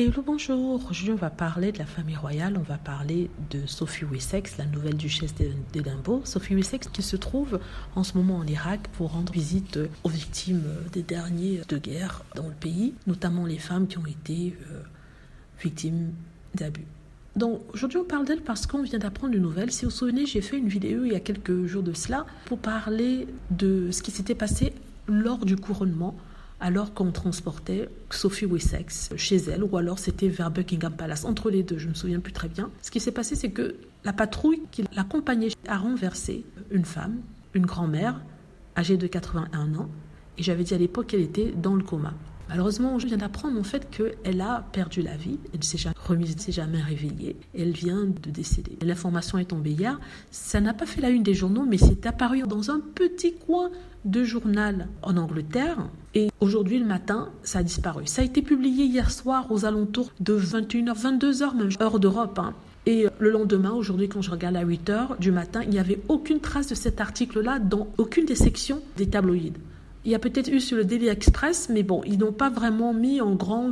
Hello, bonjour. Aujourd'hui, on va parler de la famille royale. On va parler de Sophie Wessex, la nouvelle duchesse d'Édimbourg. Sophie Wessex qui se trouve en ce moment en Irak pour rendre visite aux victimes des derniers de guerre dans le pays, notamment les femmes qui ont été victimes d'abus. Donc aujourd'hui on parle d'elle parce qu'on vient d'apprendre une nouvelle. Si vous vous souvenez, j'ai fait une vidéo il y a quelques jours de cela pour parler de ce qui s'était passé lors du couronnement, alors qu'on transportait Sophie Wessex chez elle, ou alors c'était vers Buckingham Palace, entre les deux, je ne me souviens plus très bien. Ce qui s'est passé, c'est que la patrouille qui l'accompagnait a renversé une femme, une grand-mère, âgée de 81 ans, et j'avais dit à l'époque qu'elle était dans le coma. Malheureusement, je viens d'apprendre en fait qu'elle a perdu la vie, elle ne s'est jamais remise, elle ne s'est jamais réveillée, elle vient de décéder. L'information est tombée hier, ça n'a pas fait la une des journaux, mais c'est apparu dans un petit coin de journal en Angleterre, et aujourd'hui le matin, ça a disparu. Ça a été publié hier soir aux alentours de 21h, 22h même, heure d'Europe. Et le lendemain, aujourd'hui, quand je regarde à 8h du matin, il n'y avait aucune trace de cet article-là dans aucune des sections des tabloïds. Il y a peut-être eu sur le Daily Express, mais bon, ils n'ont pas vraiment mis en grand,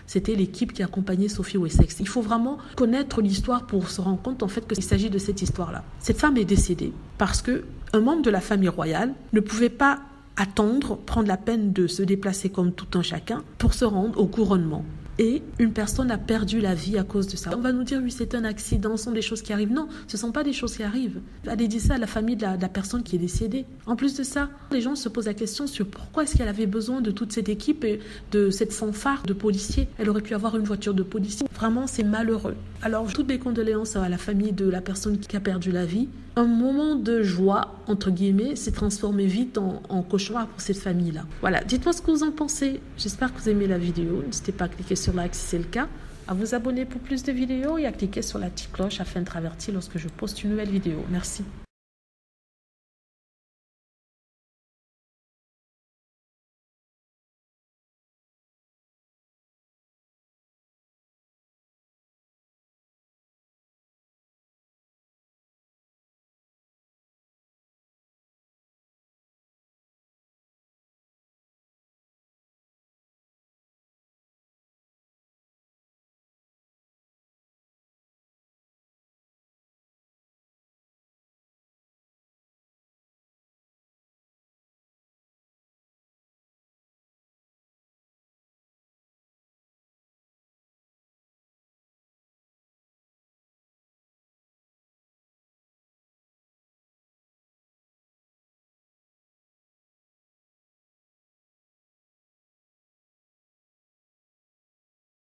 c'était l'équipe qui accompagnait Sophie Wessex. Il faut vraiment connaître l'histoire pour se rendre compte en fait qu'il s'agit de cette histoire-là. Cette femme est décédée parce que un membre de la famille royale ne pouvait pas attendre, prendre la peine de se déplacer comme tout un chacun pour se rendre au couronnement. Et une personne a perdu la vie à cause de ça. On va nous dire, oui, c'est un accident, ce sont des choses qui arrivent. Non, ce ne sont pas des choses qui arrivent. Allez dire ça à la famille de la personne qui est décédée. En plus de ça, les gens se posent la question sur pourquoi est-ce qu'elle avait besoin de toute cette équipe et de cette fanfare de policiers. Elle aurait pu avoir une voiture de policiers. Vraiment, c'est malheureux. Alors, toutes mes condoléances à la famille de la personne qui a perdu la vie. Un moment de joie, entre guillemets, s'est transformé vite en cauchemar pour cette famille-là. Voilà, dites-moi ce que vous en pensez. J'espère que vous aimez la vidéo. N'hésitez pas à cliquer sur like si c'est le cas, à vous abonner pour plus de vidéos et à cliquer sur la petite cloche afin d'être averti lorsque je poste une nouvelle vidéo. Merci.